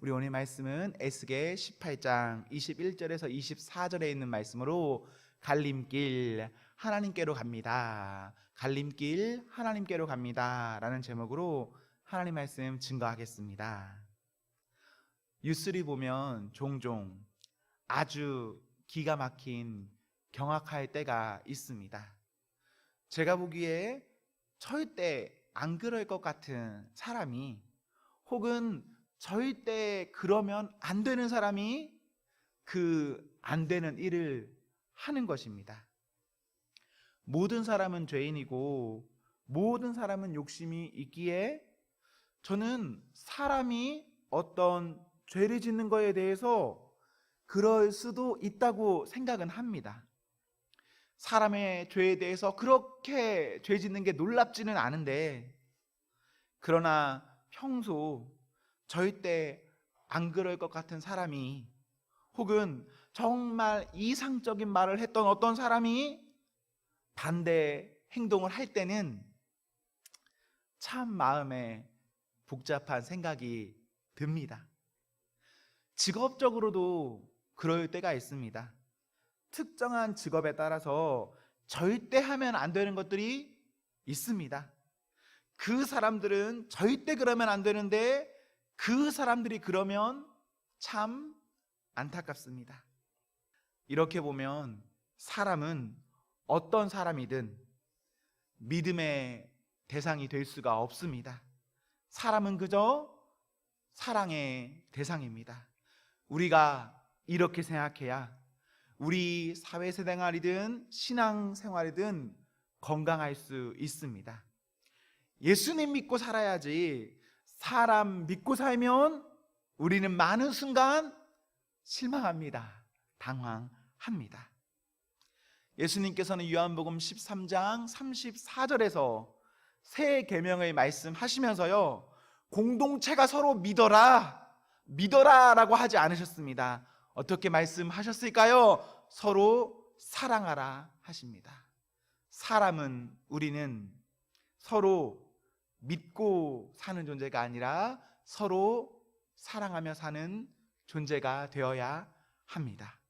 우리 오늘 말씀은 에스겔 18장 21절에서 24절에 있는 말씀으로 갈림길 하나님께로 갑니다. 갈림길 하나님께로 갑니다 라는 제목으로 하나님 말씀 증거하겠습니다. 뉴스를 보면 종종 아주 기가 막힌 경악할 때가 있습니다. 제가 보기에 절대 안 그럴 것 같은 사람이, 혹은 절대 그러면 안 되는 사람이 그 안 되는 일을 하는 것입니다. 모든 사람은 죄인이고 모든 사람은 욕심이 있기에 저는 사람이 어떤 죄를 짓는 것에 대해서 그럴 수도 있다고 생각은 합니다. 사람의 죄에 대해서 그렇게 죄 짓는 게 놀랍지는 않은데, 그러나 평소 절대 안 그럴 것 같은 사람이, 혹은 정말 이상적인 말을 했던 어떤 사람이 반대 행동을 할 때는 참 마음에 복잡한 생각이 듭니다. 직업적으로도 그럴 때가 있습니다. 특정한 직업에 따라서 절대 하면 안 되는 것들이 있습니다. 그 사람들은 절대 그러면 안 되는데 그 사람들이 그러면 참 안타깝습니다. 이렇게 보면 사람은 어떤 사람이든 믿음의 대상이 될 수가 없습니다. 사람은 그저 사랑의 대상입니다. 우리가 이렇게 생각해야 우리 사회생활이든 신앙생활이든 건강할 수 있습니다. 예수님 믿고 살아야지, 사람 믿고 살면 우리는 많은 순간 실망합니다. 당황합니다. 예수님께서는 요한복음 13장 34절에서 새 계명을 말씀하시면서요, 공동체가 서로 믿어라 라고 하지 않으셨습니다. 어떻게 말씀하셨을까요? 서로 사랑하라 하십니다. 사람은, 우리는 서로 믿고 사는 존재가 아니라 서로 사랑하며 사는 존재가 되어야 합니다.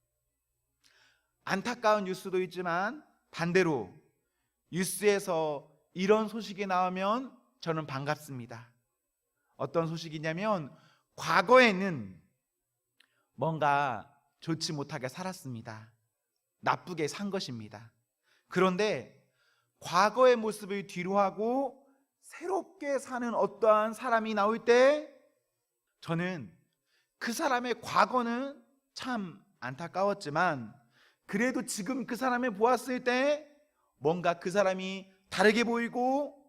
안타까운 뉴스도 있지만 반대로 뉴스에서 이런 소식이 나오면 저는 반갑습니다. 어떤 소식이냐면, 과거에는 뭔가 좋지 못하게 살았습니다. 나쁘게 산 것입니다. 그런데 과거의 모습을 뒤로하고 새롭게 사는 어떠한 사람이 나올 때 저는 그 사람의 과거는 참 안타까웠지만 그래도 지금 그 사람을 보았을 때 뭔가 그 사람이 다르게 보이고,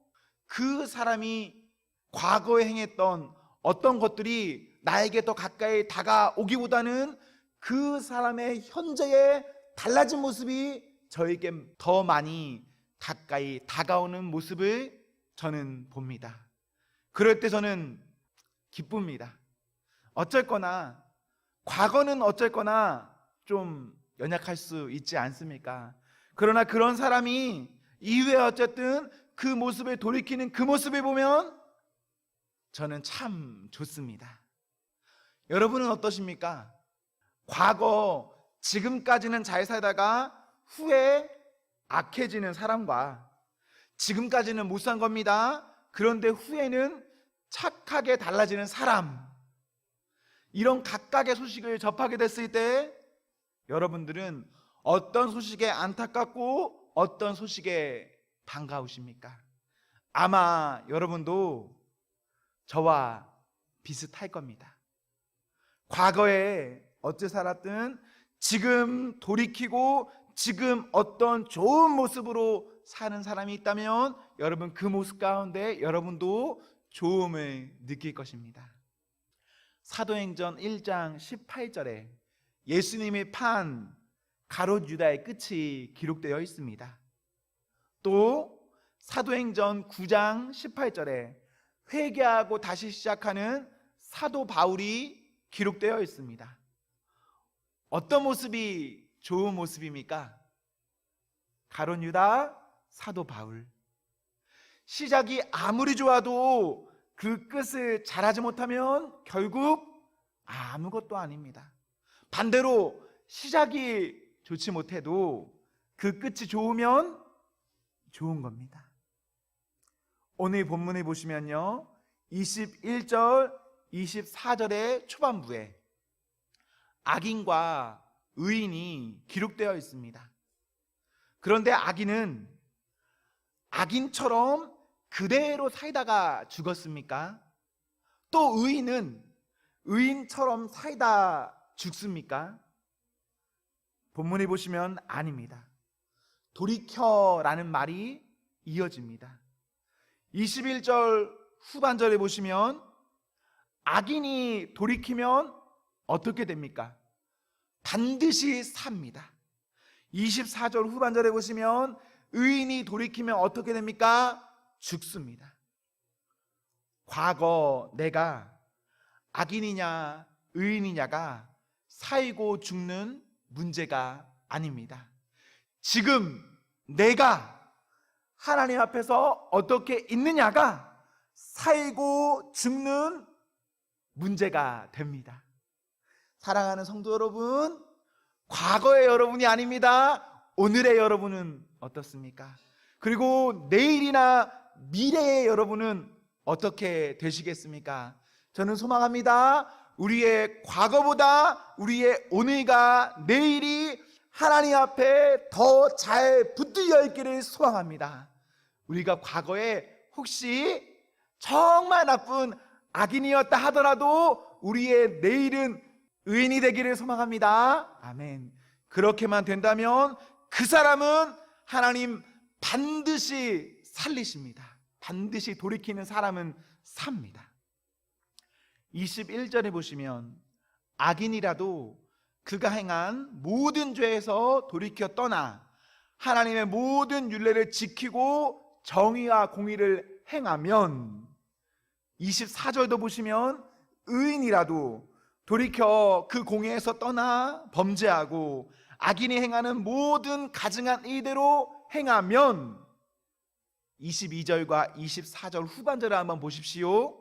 그 사람이 과거에 행했던 어떤 것들이 나에게 더 가까이 다가오기보다는 그 사람의 현재의 달라진 모습이 저에게 더 많이 가까이 다가오는 모습을 저는 봅니다. 그럴 때 저는 기쁩니다. 어쨌거나 과거는 어쨌거나 좀 연약할 수 있지 않습니까? 그러나 그런 사람이 이후에 어쨌든 그 모습을 돌이키는 그 모습을 보면 저는 참 좋습니다. 여러분은 어떠십니까? 과거, 지금까지는 잘 살다가 후에 악해지는 사람과, 지금까지는 못 산 겁니다. 그런데 후에는 착하게 달라지는 사람, 이런 각각의 소식을 접하게 됐을 때 여러분들은 어떤 소식에 안타깝고 어떤 소식에 반가우십니까? 아마 여러분도 저와 비슷할 겁니다. 과거에 어찌 살았든 지금 돌이키고 지금 어떤 좋은 모습으로 사는 사람이 있다면 여러분 그 모습 가운데 여러분도 좋음을 느낄 것입니다. 사도행전 1장 18절에 예수님이 판 가롯 유다의 끝이 기록되어 있습니다. 또 사도행전 9장 18절에 회개하고 다시 시작하는 사도 바울이 기록되어 있습니다. 어떤 모습이 좋은 모습입니까? 가롯 유다, 사도 바울. 시작이 아무리 좋아도 그 끝을 잘하지 못하면 결국 아무것도 아닙니다. 반대로 시작이 좋지 못해도 그 끝이 좋으면 좋은 겁니다. 오늘 본문을 보시면요, 21절, 24절의 초반부에 악인과 의인이 기록되어 있습니다. 그런데 악인은 악인처럼 그대로 살다가 죽었습니까? 또 의인은 의인처럼 살다 죽습니까? 본문에 보시면 아닙니다. 돌이켜라는 말이 이어집니다. 21절 후반절에 보시면 악인이 돌이키면 어떻게 됩니까? 반드시 삽니다. 24절 후반절에 보시면 의인이 돌이키면 어떻게 됩니까? 죽습니다. 과거 내가 악인이냐 의인이냐가 살고 죽는 문제가 아닙니다. 지금 내가 하나님 앞에서 어떻게 있느냐가 살고 죽는 문제가 됩니다. 사랑하는 성도 여러분, 과거의 여러분이 아닙니다. 오늘의 여러분은 어떻습니까? 그리고 내일이나 미래의 여러분은 어떻게 되시겠습니까? 저는 소망합니다. 우리의 과거보다 우리의 오늘과 내일이 하나님 앞에 더 잘 붙들려 있기를 소망합니다. 우리가 과거에 혹시 정말 나쁜 악인이었다 하더라도 우리의 내일은 의인이 되기를 소망합니다. 아멘. 그렇게만 된다면 그 사람은 하나님 반드시 살리십니다. 반드시 돌이키는 사람은 삽니다. 21절에 보시면 악인이라도 그가 행한 모든 죄에서 돌이켜 떠나 하나님의 모든 율례를 지키고 정의와 공의를 행하면, 24절도 보시면 의인이라도 돌이켜 그 공의에서 떠나 범죄하고 악인이 행하는 모든 가증한 일대로 행하면, 22절과 24절 후반절을 한번 보십시오.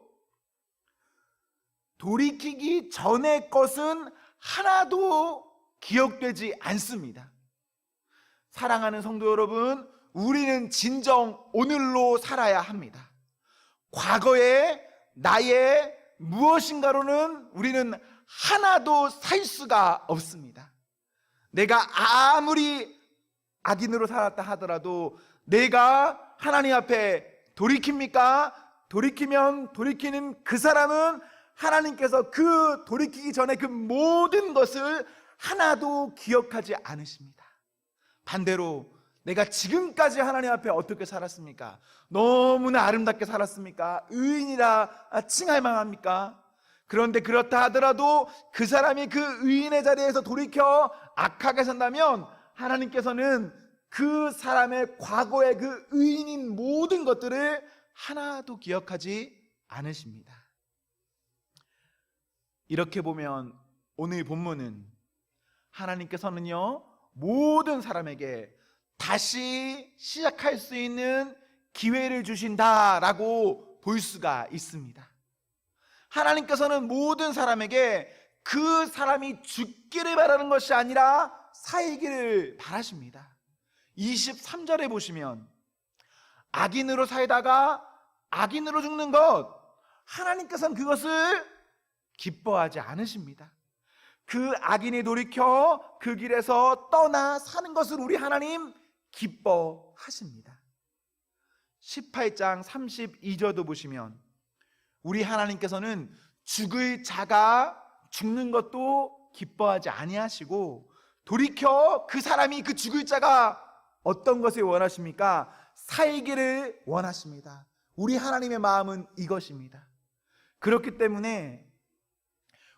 돌이키기 전의 것은 하나도 기억되지 않습니다. 사랑하는 성도 여러분, 우리는 진정 오늘로 살아야 합니다. 과거의 나의 무엇인가로는 우리는 하나도 살 수가 없습니다. 내가 아무리 악인으로 살았다 하더라도 내가 하나님 앞에 돌이킵니까? 돌이키면 돌이키는 그 사람은 하나님께서 그 돌이키기 전에 그 모든 것을 하나도 기억하지 않으십니다. 반대로 내가 지금까지 하나님 앞에 어떻게 살았습니까? 너무나 아름답게 살았습니까? 의인이라 칭할 만합니까? 그런데 그렇다 하더라도 그 사람이 그 의인의 자리에서 돌이켜 악하게 산다면 하나님께서는 그 사람의 과거의 그 의인인 모든 것들을 하나도 기억하지 않으십니다. 이렇게 보면 오늘 본문은 하나님께서는요, 모든 사람에게 다시 시작할 수 있는 기회를 주신다라고 볼 수가 있습니다. 하나님께서는 모든 사람에게 그 사람이 죽기를 바라는 것이 아니라 살기를 바라십니다. 23절에 보시면 악인으로 살다가 악인으로 죽는 것, 하나님께서는 그것을 기뻐하지 않으십니다. 그 악인이 돌이켜 그 길에서 떠나 사는 것을 우리 하나님 기뻐하십니다. 18장 32절도 보시면 우리 하나님께서는 죽을 자가 죽는 것도 기뻐하지 아니하시고 돌이켜 그 사람이 그 죽을 자가 어떤 것을 원하십니까? 살기를 원하십니다. 우리 하나님의 마음은 이것입니다. 그렇기 때문에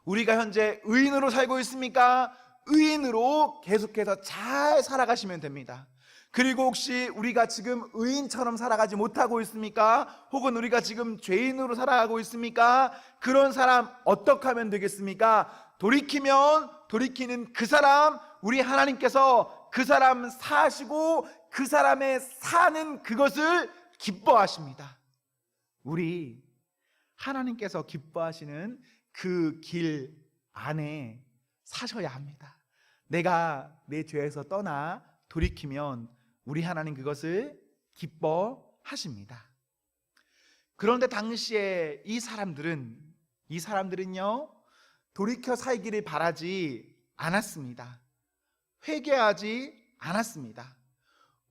우리가 현재 의인으로 살고 있습니까? 의인으로 계속해서 잘 살아가시면 됩니다. 그리고 혹시 우리가 지금 의인처럼 살아가지 못하고 있습니까? 혹은 우리가 지금 죄인으로 살아가고 있습니까? 그런 사람 어떻게 하면 되겠습니까? 돌이키면 돌이키는 그 사람, 우리 하나님께서 그 사람 사시고 그 사람의 사는 그것을 기뻐하십니다. 우리 하나님께서 기뻐하시는 그 길 안에 사셔야 합니다. 내가 내 죄에서 떠나 돌이키면 우리 하나님 그것을 기뻐하십니다. 그런데 당시에 이 사람들은요 돌이켜 살기를 바라지 않았습니다. 회개하지 않았습니다.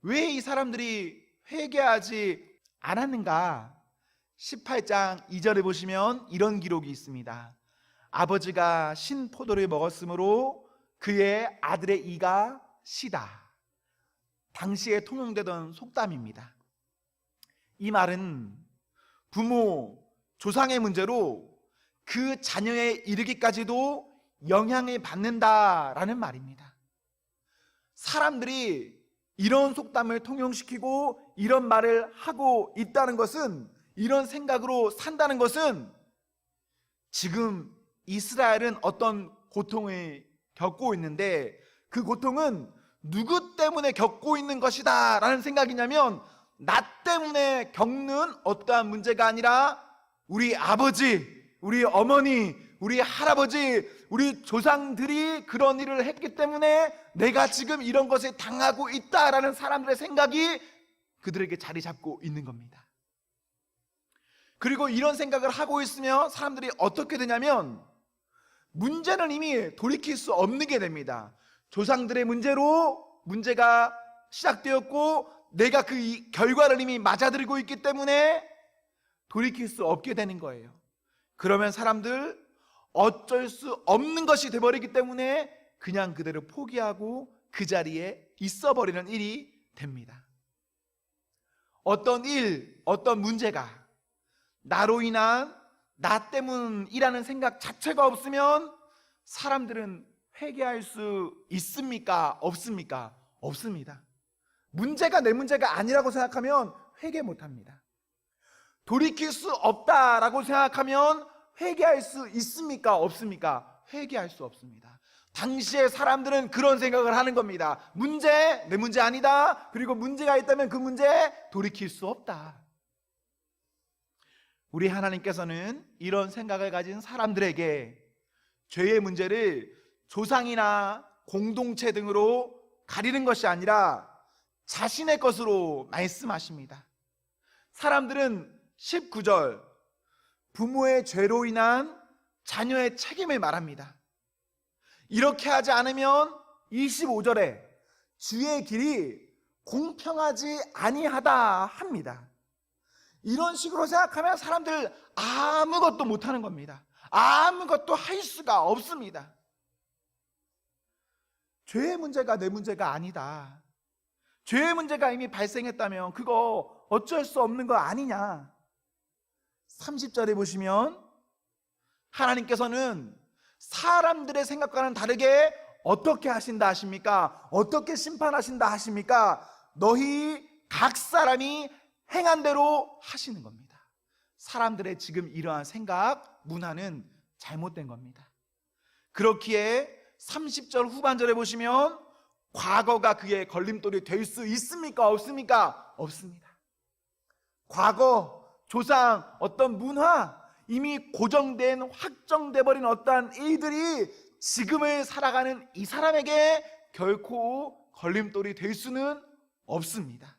왜 이 사람들이 회개하지 않았는가? 18장 2절에 보시면 이런 기록이 있습니다. 아버지가 신 포도를 먹었으므로 그의 아들의 이가 시다. 당시에 통용되던 속담입니다. 이 말은 부모, 조상의 문제로 그 자녀에 이르기까지도 영향을 받는다라는 말입니다. 사람들이 이런 속담을 통용시키고 이런 말을 하고 있다는 것은, 이런 생각으로 산다는 것은 지금 이스라엘은 어떤 고통을 겪고 있는데 그 고통은 누구 때문에 겪고 있는 것이다 라는 생각이냐면, 나 때문에 겪는 어떠한 문제가 아니라 우리 아버지, 우리 어머니, 우리 할아버지, 우리 조상들이 그런 일을 했기 때문에 내가 지금 이런 것을 당하고 있다라는 사람들의 생각이 그들에게 자리 잡고 있는 겁니다. 그리고 이런 생각을 하고 있으면 사람들이 어떻게 되냐면 문제는 이미 돌이킬 수 없는 게 됩니다. 조상들의 문제로 문제가 시작되었고 내가 그 결과를 이미 맞아들이고 있기 때문에 돌이킬 수 없게 되는 거예요. 그러면 사람들 어쩔 수 없는 것이 돼버리기 때문에 그냥 그대로 포기하고 그 자리에 있어버리는 일이 됩니다. 어떤 일, 어떤 문제가 나로 인한, 나 때문이라는 생각 자체가 없으면 사람들은 회개할 수 있습니까? 없습니까? 없습니다. 문제가 내 문제가 아니라고 생각하면 회개 못합니다. 돌이킬 수 없다라고 생각하면 회개할 수 있습니까? 없습니까? 회개할 수 없습니다. 당시에 사람들은 그런 생각을 하는 겁니다. 문제, 내 문제 아니다. 그리고 문제가 있다면 그 문제 돌이킬 수 없다. 우리 하나님께서는 이런 생각을 가진 사람들에게 죄의 문제를 조상이나 공동체 등으로 가리는 것이 아니라 자신의 것으로 말씀하십니다. 사람들은 19절 부모의 죄로 인한 자녀의 책임을 말합니다. 이렇게 하지 않으면 25절에 주의 길이 공평하지 아니하다 합니다. 이런 식으로 생각하면 사람들 아무것도 못하는 겁니다. 아무것도 할 수가 없습니다. 죄의 문제가 내 문제가 아니다. 죄의 문제가 이미 발생했다면 그거 어쩔 수 없는 거 아니냐. 30절에 보시면 하나님께서는 사람들의 생각과는 다르게 어떻게 하신다 하십니까? 어떻게 심판하신다 하십니까? 너희 각 사람이 행한 대로 하시는 겁니다. 사람들의 지금 이러한 생각, 문화는 잘못된 겁니다. 그렇기에 30절 후반절에 보시면 과거가 그의 걸림돌이 될 수 있습니까? 없습니까? 없습니다. 과거, 조상, 어떤 문화, 이미 고정된, 확정돼 버린 어떠한 일들이 지금을 살아가는 이 사람에게 결코 걸림돌이 될 수는 없습니다.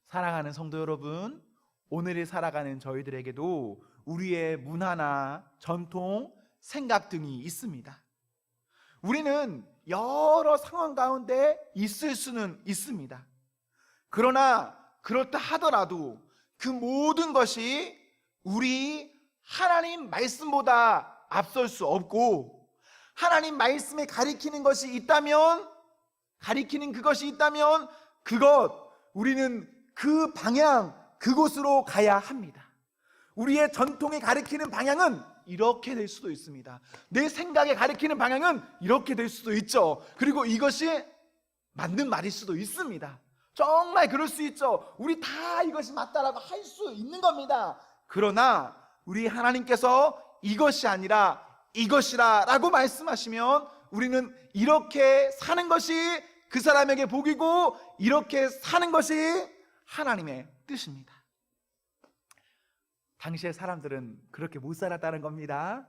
사랑하는 성도 여러분, 오늘을 살아가는 저희들에게도 우리의 문화나 전통, 생각 등이 있습니다. 우리는 여러 상황 가운데 있을 수는 있습니다. 그러나 그렇다 하더라도 그 모든 것이 우리 하나님 말씀보다 앞설 수 없고, 하나님 말씀에 가리키는 것이 있다면, 가리키는 그것이 있다면 우리는 그 방향, 그곳으로 가야 합니다. 우리의 전통이 가리키는 방향은 이렇게 될 수도 있습니다. 내 생각에 가리키는 방향은 이렇게 될 수도 있죠. 그리고 이것이 맞는 말일 수도 있습니다. 정말 그럴 수 있죠. 우리 다 이것이 맞다라고 할 수 있는 겁니다. 그러나 우리 하나님께서 이것이 아니라 이것이라 라고 말씀하시면 우리는 이렇게 사는 것이 그 사람에게 복이고, 이렇게 사는 것이 하나님의 뜻입니다. 당시의 사람들은 그렇게 못 살았다는 겁니다.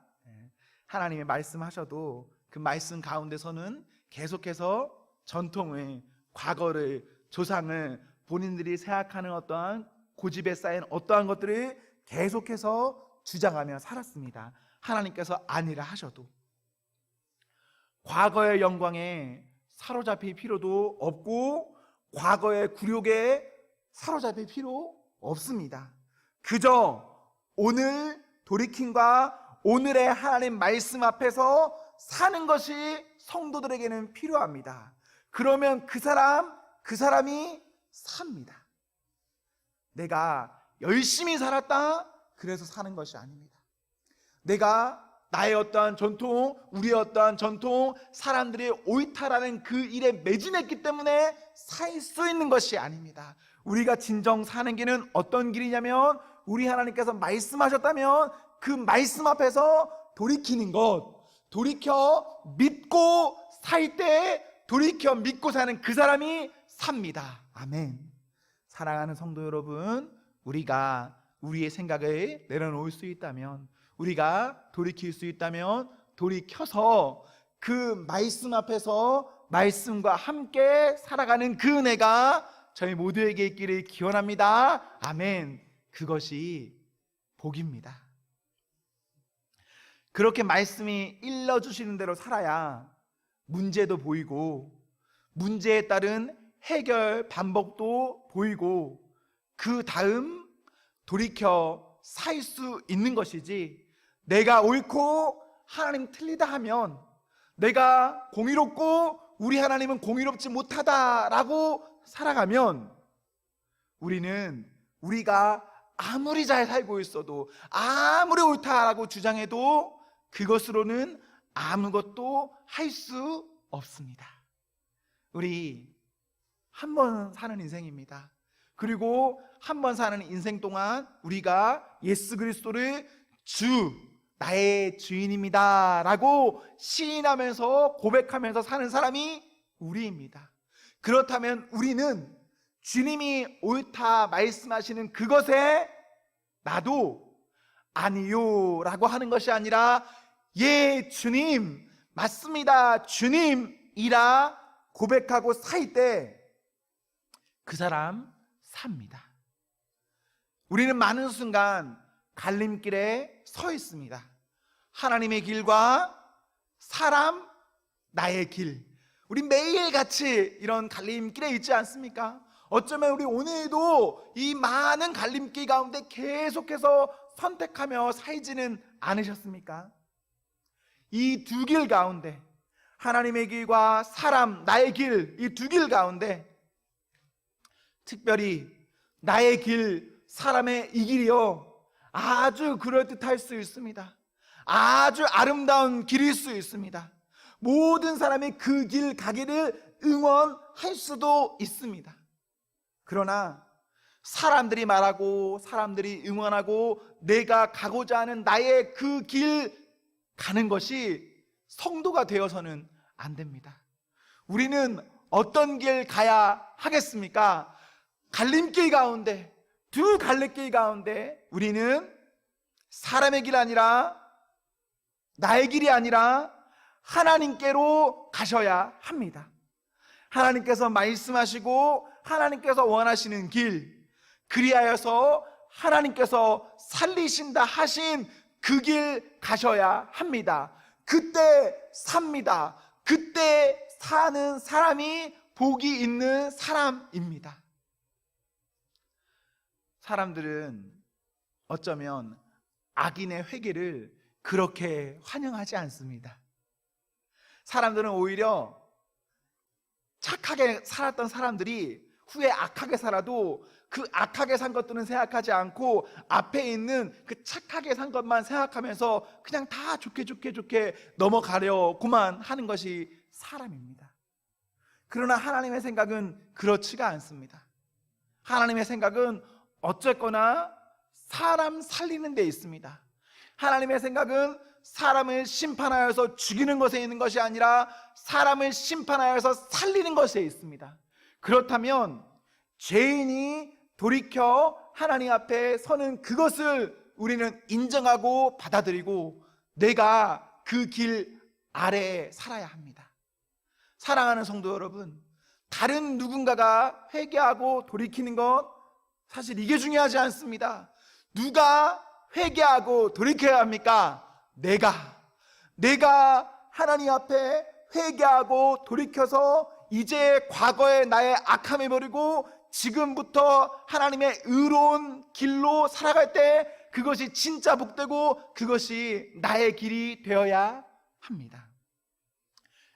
하나님의 말씀하셔도 그 말씀 가운데서는 계속해서 전통을, 과거를, 조상을, 본인들이 생각하는 어떠한 고집에 쌓인 어떠한 것들을 계속해서 주장하며 살았습니다. 하나님께서 아니라 하셔도 과거의 영광에 사로잡힐 필요도 없고 과거의 굴욕에 사로잡힐 필요 없습니다. 그저 오늘 돌이킴과 오늘의 하나님 말씀 앞에서 사는 것이 성도들에게는 필요합니다. 그러면 그 사람이 삽니다. 내가 열심히 살았다 그래서 사는 것이 아닙니다. 내가 나의 어떠한 전통, 우리의 어떠한 전통, 사람들이 옳다라는 그 일에 매진했기 때문에 살 수 있는 것이 아닙니다. 우리가 진정 사는 길은 어떤 길이냐면 우리 하나님께서 말씀하셨다면 그 말씀 앞에서 돌이키는 것, 돌이켜 믿고 살 때 돌이켜 믿고 사는 그 사람이 삽니다. 아멘. 사랑하는 성도 여러분, 우리가 우리의 생각을 내려놓을 수 있다면, 우리가 돌이킬 수 있다면 돌이켜서 그 말씀 앞에서 말씀과 함께 살아가는 그 은혜가 저희 모두에게 있기를 기원합니다. 아멘. 그것이 복입니다. 그렇게 말씀이 일러주시는 대로 살아야 문제도 보이고 문제에 따른 해결 방법도 보이고 그 다음 돌이켜 살 수 있는 것이지, 내가 옳고 하나님 틀리다 하면, 내가 공의롭고 우리 하나님은 공의롭지 못하다라고 살아가면 우리는 우리가 아무리 잘 살고 있어도, 아무리 옳다라고 주장해도 그것으로는 아무것도 할 수 없습니다. 우리 한 번 사는 인생입니다. 그리고 한 번 사는 인생 동안 우리가 예수 그리스도를 주, 나의 주인입니다 라고 시인하면서 고백하면서 사는 사람이 우리입니다. 그렇다면 우리는 주님이 옳다 말씀하시는 그것에 나도 아니요 라고 하는 것이 아니라, 예 주님, 맞습니다 주님이라 고백하고 살 때 그 사람 삽니다. 우리는 많은 순간 갈림길에 서 있습니다. 하나님의 길과 사람, 나의 길. 우리 매일같이 이런 갈림길에 있지 않습니까? 어쩌면 우리 오늘도 이 많은 갈림길 가운데 계속해서 선택하며 살지는 않으셨습니까? 이 두 길 가운데, 하나님의 길과 사람, 나의 길, 이 두 길 가운데 특별히 나의 길, 사람의 이 길이요, 아주 그럴듯할 수 있습니다. 아주 아름다운 길일 수 있습니다. 모든 사람이 그 길 가기를 응원할 수도 있습니다. 그러나 사람들이 말하고 사람들이 응원하고 내가 가고자 하는 나의 그 길 가는 것이 성도가 되어서는 안 됩니다. 우리는 어떤 길 가야 하겠습니까? 갈림길 가운데, 두 갈림길 가운데 우리는 사람의 길 아니라, 나의 길이 아니라 하나님께로 가셔야 합니다. 하나님께서 말씀하시고 하나님께서 원하시는 길, 그리하여서 하나님께서 살리신다 하신 그 길 가셔야 합니다. 그때 삽니다. 그때 사는 사람이 복이 있는 사람입니다. 사람들은 어쩌면 악인의 회개를 그렇게 환영하지 않습니다. 사람들은 오히려 착하게 살았던 사람들이 후에 악하게 살아도 그 악하게 산 것들은 생각하지 않고 앞에 있는 그 착하게 산 것만 생각하면서 그냥 다 좋게 넘어가려고만 하는 것이 사람입니다. 그러나 하나님의 생각은 그렇지가 않습니다. 하나님의 생각은 어쨌거나 사람 살리는 데 있습니다. 하나님의 생각은 사람을 심판하여서 죽이는 것에 있는 것이 아니라 사람을 심판하여서 살리는 것에 있습니다. 그렇다면 죄인이 돌이켜 하나님 앞에 서는 그것을 우리는 인정하고 받아들이고, 내가 그 길 아래에 살아야 합니다. 사랑하는 성도 여러분, 다른 누군가가 회개하고 돌이키는 것 사실 이게 중요하지 않습니다. 누가 회개하고 돌이켜야 합니까? 내가 하나님 앞에 회개하고 돌이켜서 이제 과거의 나의 악함을 버리고 지금부터 하나님의 의로운 길로 살아갈 때 그것이 진짜 복되고 그것이 나의 길이 되어야 합니다.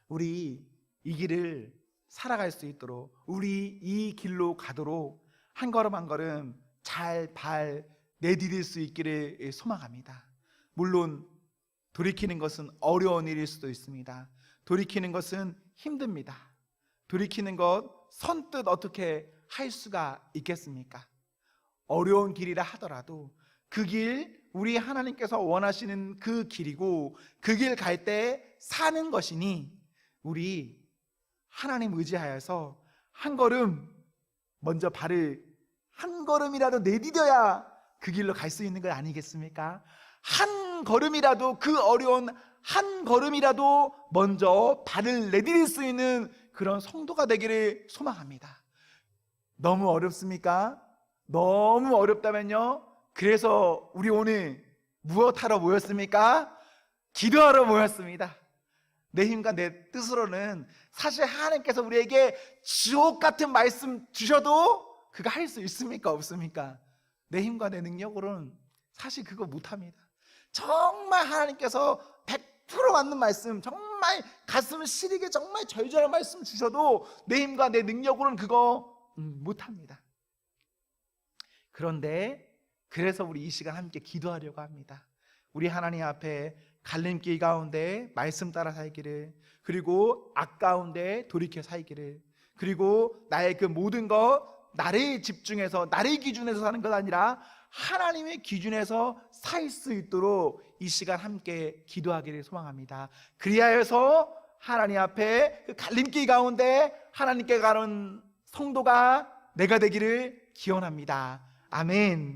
우리 이 길을 살아갈 수 있도록, 우리 이 길로 가도록 한 걸음 한 걸음 잘 발 내디딜 수 있기를 소망합니다. 물론 돌이키는 것은 어려운 일일 수도 있습니다. 돌이키는 것은 힘듭니다. 돌이키는 것 선뜻 어떻게 할 수가 있겠습니까? 어려운 길이라 하더라도 그 길, 우리 하나님께서 원하시는 그 길이고 그 길 갈 때 사는 것이니 우리 하나님 의지하여서 한 걸음 먼저 발을 한 걸음이라도 내디뎌야 그 길로 갈 수 있는 것 아니겠습니까? 한 걸음이라도, 그 어려운 한 걸음이라도 먼저 발을 내디딜 수 있는 그런 성도가 되기를 소망합니다. 너무 어렵습니까? 너무 어렵다면요, 그래서 우리 오늘 무엇하러 모였습니까? 기도하러 모였습니다. 내 힘과 내 뜻으로는 사실 하나님께서 우리에게 지옥 같은 말씀 주셔도 그거 할 수 있습니까? 없습니까? 내 힘과 내 능력으로는 사실 그거 못합니다. 정말 하나님께서 100% 맞는 말씀, 정말 가슴을 시리게 정말 절절한 말씀 주셔도 내 힘과 내 능력으로는 그거 못합니다. 그런데 그래서 우리 이 시간 함께 기도하려고 합니다. 우리 하나님 앞에 갈림길 가운데 말씀 따라 살기를, 그리고 악 가운데 돌이켜 살기를, 그리고 나의 그 모든 것 나를 집중해서 나를 기준에서 사는 것 아니라 하나님의 기준에서 살 수 있도록 이 시간 함께 기도하기를 소망합니다. 그리하여서 하나님 앞에 그 갈림길 가운데 하나님께 가는 성도가 내가 되기를 기원합니다. 아멘.